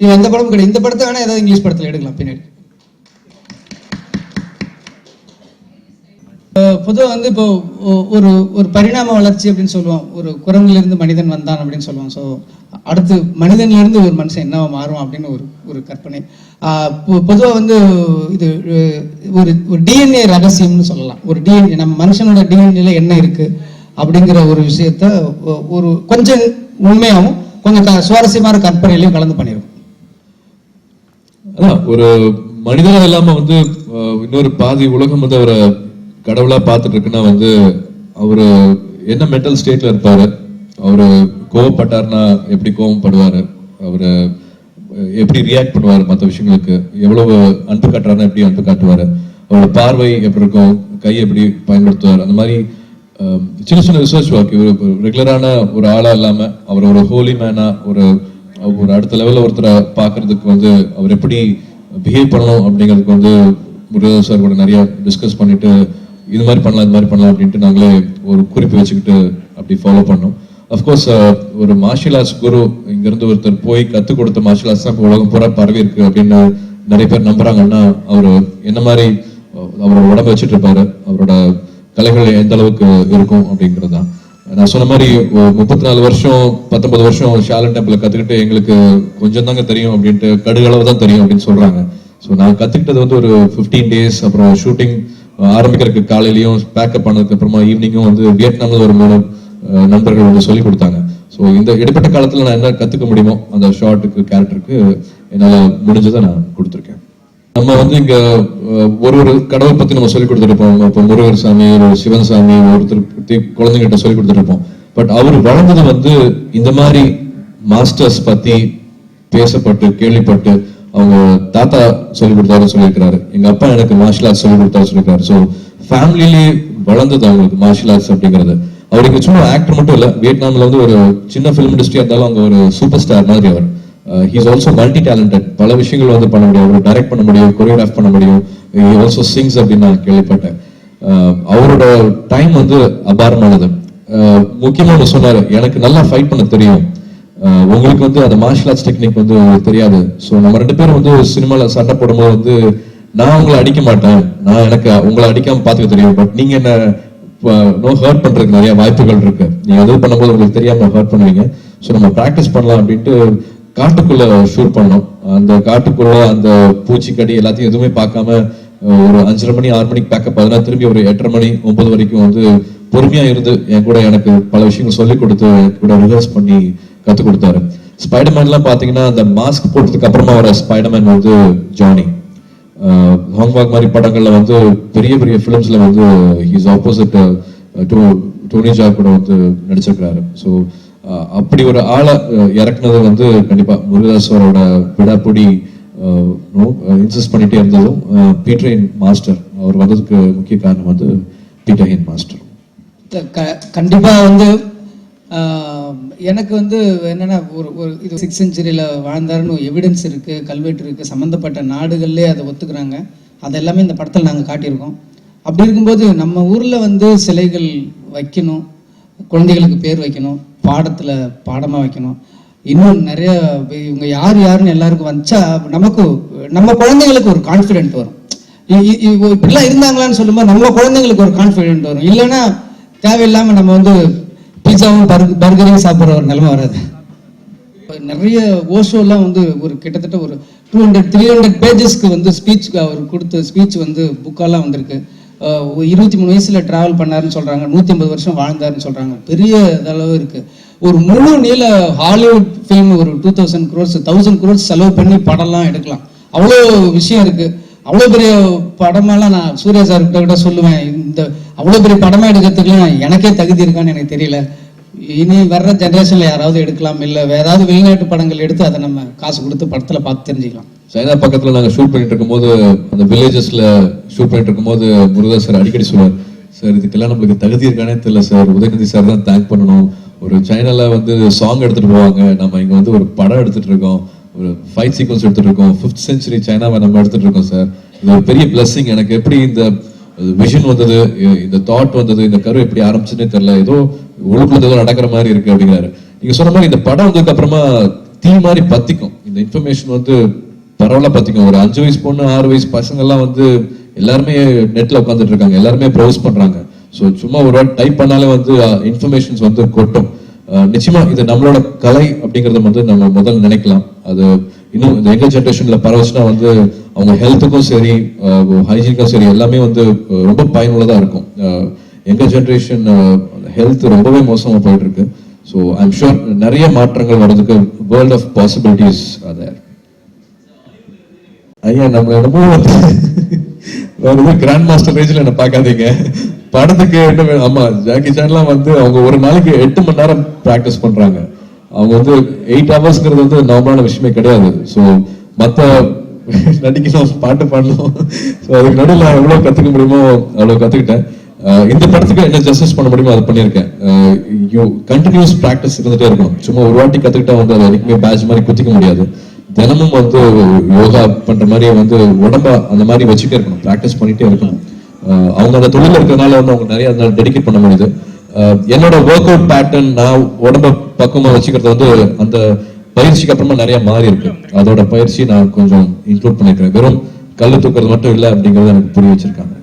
இது எந்த படமும் கிடையாது. இந்த படத்தை வேணா ஏதாவது இங்கிலீஷ் படத்தில் எடுக்கலாம் பின்னாடி. பொதுவாக வந்து இப்போ ஒரு ஒரு பரிணாம வளர்ச்சி அப்படின்னு சொல்லுவோம். ஒரு குரங்கிலிருந்து மனிதன் வந்தான் அப்படின்னு சொல்லுவோம். ஸோ அடுத்து மனிதன்லேருந்து ஒரு மனுஷன் என்னவா மாறும் அப்படின்னு ஒரு கற்பனை. பொதுவாக வந்து இது ஒரு டிஎன்ஏ ரகசியம்னு சொல்லலாம். ஒரு டிஎன்ஏ நம்ம மனுஷனோட டிஎன்ஏல என்ன இருக்குது அப்படிங்கிற ஒரு விஷயத்த ஒரு கொஞ்சம் உண்மையாகவும் கொஞ்சம் சுவாரஸ்யமான கற்பனையிலையும் கலந்து பண்ணியிருக்கோம். அதான் ஒரு மனிதனாக இல்லாம வந்து இன்னொரு பாதி உலகம் வந்து அவரை கடவுளா பார்த்துட்டு இருக்குன்னா வந்து அவரு என்ன மென்டல் ஸ்டேட்ல இருப்பாரு, அவரு கோவப்பட்டாருன்னா எப்படி கோவப்படுவாரு, அவரு எப்படி ரியாக்ட் பண்ணுவாரு மற்ற விஷயங்களுக்கு, எவ்வளவு அன்பு காட்டுறாருன்னா எப்படி அன்பு காட்டுவாரு, அவரோட பார்வை எப்படி இருக்கும், கை எப்படி பயன்படுத்துவார், அந்த மாதிரி சின்ன சின்ன ரிசர்ச் ஒர்க். இவர் ரெகுலரான ஒரு ஆளா இல்லாம அவர் ஒரு ஹோலி மேனா ஒரு அடுத்த லெவலில் ஒருத்தரை பார்க்கறதுக்கு வந்து அவர் எப்படி பிஹேவ் பண்ணணும் அப்படிங்கிறதுக்கு வந்து முருகதாஸ் சார் கூட நிறைய டிஸ்கஸ் பண்ணிட்டு இது மாதிரி பண்ணலாம் அப்படின்ட்டு நாங்களே ஒரு குறிப்பு வச்சுக்கிட்டு அப்படி ஃபாலோ பண்ணோம். அஃப்கோர்ஸ் ஒரு மார்ஷியல் ஆர்ட்ஸ் குரு இங்கிருந்து ஒருத்தர் போய் கற்றுக் கொடுத்த மார்ஷியல் ஆர்ட்ஸ் தான் இப்போ உலகம் பூரா பரவி இருக்கு அப்படின்னு நிறைய பேர் நம்புறாங்கன்னா அவர் என்ன மாதிரி அவரோட உடம்பு வச்சுட்டு இருப்பாரு, அவரோட கலைகள் எந்த அளவுக்கு இருக்கும் அப்படிங்கிறது தான். நான் சொன்ன மாதிரி 34 வருஷம் 19 வருஷம் ஷாலன் டெம்பிளை கற்றுக்கிட்டு எங்களுக்கு கொஞ்சம் தாங்க தெரியும் அப்படின்ட்டு கடுகளவு தான் தெரியும் அப்படின்னு சொல்றாங்க. ஸோ நான் கற்றுக்கிட்டது வந்து ஒரு 15 days. அப்புறம் ஷூட்டிங் ஆரம்பிக்கிறதுக்கு காலையிலையும் பேக்கப் பண்ணதுக்கு அப்புறமா ஈவினிங்கும் வந்து வியட்நாமில் ஒரு 3 நண்பர்கள் வந்து சொல்லிக் கொடுத்தாங்க. ஸோ இந்த இடைப்பட்ட காலத்தில் நான் என்ன கற்றுக்க முடியுமோ அந்த ஷார்ட்டுக்கு கேரக்டருக்கு என்னால் முடிஞ்சதை நான் கொடுத்துருக்கேன். நம்ம வந்து இங்க ஒரு கடவுள் பத்தி நம்ம சொல்லிக் கொடுத்துருப்போம். இப்போ முருகர் சாமி, ஒரு சிவன் சாமி, ஒருத்தர் குழந்தைகிட்ட சொல்லிக் கொடுத்துருப்போம். பட் அவர் வளர்ந்தது வந்து இந்த மாதிரி மாஸ்டர்ஸ் பத்தி பேசப்பட்டு கேள்விப்பட்டு அவங்க தாத்தா சொல்லிக் கொடுத்தாரு சொல்லியிருக்கிறாரு, எங்க அப்பா எனக்கு மார்ஷியல் ஆர்ட்ஸ் சொல்லிக் கொடுத்தாரு சொல்லியிருக்காரு. ஸோ ஃபேமிலியிலே வளர்ந்தது அவங்களுக்கு மார்ஷியல் ஆர்ட்ஸ் அப்படிங்கிறது. அவருக்கு சும்மா ஆக்டர் மட்டும் இல்லை, வியட்நாமில் வந்து ஒரு சின்ன ஃபிலிம் இண்டஸ்ட்ரியா இருந்தாலும் அங்கே ஒரு சூப்பர் ஸ்டார் மாதிரி அவர். He is also multi-talented. பல விஷயங்கள் வந்து பண்ண முடியும், அவர் டைரக்ட் பண்ண முடியும், கொரியோகிராஃப் பண்ண முடியும். He also sings அப்படின்னு நான் கேள்விப்பட்டேன். அவரோட டைம் வந்து அபாரமானது. முக்கியமா ஒன்று சொன்னாரு, எனக்கு நல்லா ஃபைட் பண்ண தெரியும், உங்களுக்கு வந்து அந்த மார்ஷியல் ஆர்ட்ஸ் டெக்னிக் வந்து தெரியாது. ஸோ நம்ம 2 பேரும் வந்து சினிமாவில் சண்டை போடும்போது வந்து நான் உங்களை அடிக்க மாட்டேன், நான் எனக்கு உங்களை அடிக்காம பார்த்துக்க தெரியும், பட் நீங்க என்ன ஹர்ட் பண்றதுக்கு நிறைய வாய்ப்புகள் இருக்கு, நீங்க எது பண்ணும்போது உங்களுக்கு தெரியாம ஹர்ட் பண்ணுவீங்க. ஸோ நம்ம ப்ராக்டிஸ் பண்ணலாம் அப்படின்ட்டு காட்டுக்குள்ள ஷூட் பண்ணோம். அந்த காட்டுக்குள்ள அந்த பூச்சிக்கடி எல்லாத்தையும் எதுவுமே பார்க்காம ஒரு 5:30 மணி 6 மணிக்கு பேக்கப், அதனால திரும்பி ஒரு 8:30 மணி 9 வரைக்கும் வந்து பொறுமையா இருந்து என் கூட எனக்கு பல விஷயங்கள் சொல்லிக் கொடுத்து கூட ரிஹர்ஸ் பண்ணி கற்றுக் கொடுத்தாரு. ஸ்பைடர்மேன்லாம் பார்த்தீங்கன்னா அந்த மாஸ்க் போட்டதுக்கு அப்புறமா வர ஸ்பைடர்மேன் வந்து ஜானி. ஹாங்காங் மாதிரி படங்கள்ல வந்து பெரிய பெரிய ஃபிலிம்ஸ்ல வந்து ஹீஸ் ஆப்போசிட் டோனி ஜாக் கூட வந்து நடிச்சிருக்கிறாரு. ஸோ அப்படி ஒரு ஆளை இறக்குனது வந்து கண்டிப்பா முருகதாஸோட விடாப்பொடி இன்சிஸ்ட் பண்ணிட்டே இருந்ததும் பீட்டர் ஹெயின் மாஸ்டர் அவர் வந்ததுக்கு முக்கிய காரணம் வந்து பீட்டர் ஹெயின் மாஸ்டர். கண்டிப்பா வந்து எனக்கு வந்து என்னன்னா ஒரு இது 6th centuryல வாழ்ந்தாருன்னு எவிடன்ஸ் இருக்கு, கல்வெட்டு இருக்கு, சம்மந்தப்பட்ட நாடுகள்லேயே அதை ஒத்துக்கிறாங்க. அதெல்லாமே இந்த படத்தில் நாங்கள் காட்டியிருக்கோம். அப்படி இருக்கும்போது நம்ம ஊரில் வந்து சிலைகள் வைக்கணும், குழந்தைகளுக்கு பேர் வைக்கணும், பாடத்தில் பாடமாக வைக்கணும், இன்னும் நிறைய இவங்க யாருன்னு எல்லாருக்கும் வச்சா நமக்கு நம்ம குழந்தைங்களுக்கு ஒரு கான்ஃபிடென்ட் வரும். இப்படிலாம் இருந்தாங்களான்னு சொல்லும்போது நம்ம குழந்தைங்களுக்கு ஒரு கான்ஃபிடென்ட் வரும். இல்லைன்னா தேவையில்லாமல் நம்ம வந்து பீஸாவும் பர்கரையும் சாப்பிட்ற ஒரு நிலைமை வராது. நிறைய ஓஷோலாம் வந்து ஒரு கிட்டத்தட்ட ஒரு 200-300 பேஜஸ்க்கு வந்து ஸ்பீச்சுக்கு அவர் கொடுத்த ஸ்பீச் வந்து புக்காலாம் வந்திருக்கு. 23 வயசுல டிராவல் பண்ணாருன்னு சொல்றாங்க, 150 வருஷம் வாழ்ந்தாருன்னு சொல்றாங்க. பெரிய அளவு இருக்கு. ஒரு முழு நீள ஹாலிவுட் ஃபிலிம் ஒரு 2000 crores 1000 crores செலவு பண்ணி படம்லாம் எடுக்கலாம். அவ்வளோ விஷயம் இருக்கு. அவ்வளோ பெரிய படமெல்லாம் நான் சூர்யா சார் கிட்ட சொல்லுவேன், இந்த அவ்வளோ பெரிய படமா எடுக்கிறதுக்குலாம் எனக்கே தகுதி இருக்கான்னு எனக்கு தெரியல. இனி வர்ற ஜென்ரேஷன்ல யாராவது எடுக்கலாம், இல்லை வேற ஏதாவது வெளிநாட்டு படங்கள் எடுத்து அதை நம்ம காசு கொடுத்து படத்துல பார்த்து தெரிஞ்சுக்கலாம். சைனா பக்கத்துல நாங்கள் ஷூட் பண்ணிட்டு இருக்கும்போது, அந்த வில்லேஜஸ்ல ஷூட் பண்ணிட்டு இருக்கும்போது முருகதாஸ் சார் அடிக்கடி சொல்லுவார், சார் இதுக்கெல்லாம் நம்மளுக்கு தகுதி இருக்கானே தெரியல சார், உதயநிதி சார் தான் தேங்க் பண்ணணும். ஒரு சைனால வந்து சாங் எடுத்துட்டு போவாங்க, நம்ம இங்க வந்து ஒரு படம் எடுத்துட்டு இருக்கோம், ஒரு ஃபைட் சீக்வன்ஸ் எடுத்துட்டு இருக்கோம், 5th century சைனாவை நம்ம எடுத்துட்டு இருக்கோம் சார், இது ஒரு பெரிய பிளஸிங். எனக்கு எப்படி இந்த விஷன் வந்தது, இந்த தாட் வந்தது, இந்த கரு எப்படி ஆரம்பிச்சுன்னே தெரியல, ஏதோ உள்ளுக்குள்ள ஏதோ நடக்கிற மாதிரி இருக்கு அப்படிங்கிறாரு. நீங்க சொன்ன மாதிரி இந்த படம் வந்ததுக்கு அப்புறமா தீ மாதிரி பத்திக்கும். இந்த இந்த இன்ஃபர்மேஷன் வந்து பரவாயில்ல பார்த்திங்க. ஒரு 5 வயசு பொண்ணு 6 வயசு பசங்கள்லாம் வந்து எல்லாருமே நெட்டில் உட்காந்துட்டு இருக்காங்க, எல்லாருமே ப்ரௌஸ் பண்ணுறாங்க. ஸோ சும்மா ஒரு வாட்டி டைப் பண்ணாலே வந்து இன்ஃபர்மேஷன்ஸ் வந்து கொட்டும். நிச்சயமா இது நம்மளோட கலை அப்படிங்கிறத வந்து நம்ம முதல்ல நினைக்கலாம். அது இன்னும் இந்த எங்க ஜென்ரேஷன்ல பரவச்சுன்னா வந்து அவங்க ஹெல்த்துக்கும் சரி ஹைஜீனுக்கும் சரி எல்லாமே வந்து ரொம்ப பயனுள்ளதாக இருக்கும். எங்க ஜென்ரேஷன் ஹெல்த் ரொம்பவே மோசமாக போயிட்டு இருக்கு. ஸோ ஐம் ஷூர் நிறைய மாற்றங்கள் வர்றதுக்கு வேர்ல்ட் ஆஃப் பாசிபிலிட்டிஸ் அது. ஐயா நம்ம என்னமோ வந்து கிராண்ட் மாஸ்டர் ரேஞ்சில் என்ன பார்க்காதீங்க. படத்துக்கு என்ன வேணும்? ஆமா, ஜாக்கி சான்லாம் வந்து அவங்க ஒரு நாளைக்கு 8 மணி நேரம் ப்ராக்டிஸ் பண்றாங்க. அவங்க வந்து 8 ஹவர்ஸ்ங்கிறது வந்து நார்மலான விஷயமே கிடையாது. ஸோ மற்ற நடிக்கணும், பாட்டு பாடணும், ஸோ அதுக்கு நடுவில் எவ்வளோ கற்றுக்க முடியுமோ அவ்வளோ கற்றுக்கிட்டேன். இந்த படத்துக்கு என்ன ஜஸ்டிஸ் பண்ண முடியுமோ அதை பண்ணியிருக்கேன். கண்டினியூஸ் ப்ராக்டிஸ் இருந்துகிட்டே இருக்கணும். சும்மா ஒரு வாட்டி கற்றுக்கிட்டா வந்து அதை எனக்குமே பேட்ச் மாதிரி குத்திக்க முடியாது. தினமும் வந்து யோகா பண்ற மாதிரி வந்து உடம்ப அந்த மாதிரி வச்சுட்டே இருக்கணும், ப்ராக்டிஸ் பண்ணிட்டே இருக்கணும். அவங்க அந்த தொழில் இருக்கிறதுனால வந்து அவங்க நிறைய அதனால டெடிகேட் பண்ண முடியுது. என்னோட ஒர்க் அவுட் பேட்டர்ன் நான் உடம்ப பக்குவமா வச்சுக்கிறது வந்து அந்த பயிற்சிக்கு அப்புறமா நிறைய மாறி இருக்கு. அதோட பயிற்சி நான் கொஞ்சம் இன்க்ளூட் பண்ணிருக்கேன். வெறும் கல்லு தூக்குறது மட்டும் இல்லை அப்படிங்கறத எனக்கு புரிய வச்சிருக்காங்க.